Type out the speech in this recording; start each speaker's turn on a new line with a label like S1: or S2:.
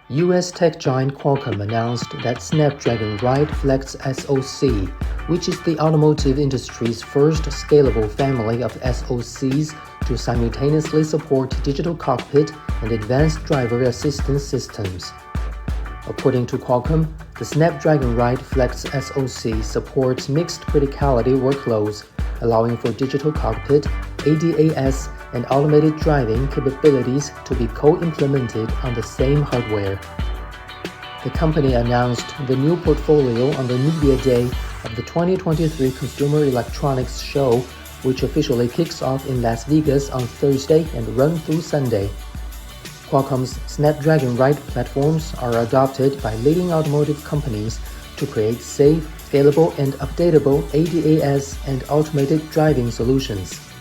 S1: US tech giant Qualcomm announced that Snapdragon Ride Flex SoC, which is the automotive industry's first scalable family of SoCs to simultaneously support digital cockpit and advanced driver assistance systems. According to Qualcomm, the Snapdragon Ride Flex SoC supports mixed criticality workloads, allowing for digital cockpit, ADAS, and automated driving capabilities to be co-implemented on the same hardware. The company announced the new portfolio on the media day of the 2023 Consumer Electronics Show, which officially kicks off in Las Vegas on Thursday and runs through Sunday. Qualcomm's Snapdragon Ride platforms are adopted by leading automotive companies to create safe, scalable, and updatable ADAS and automated driving solutions.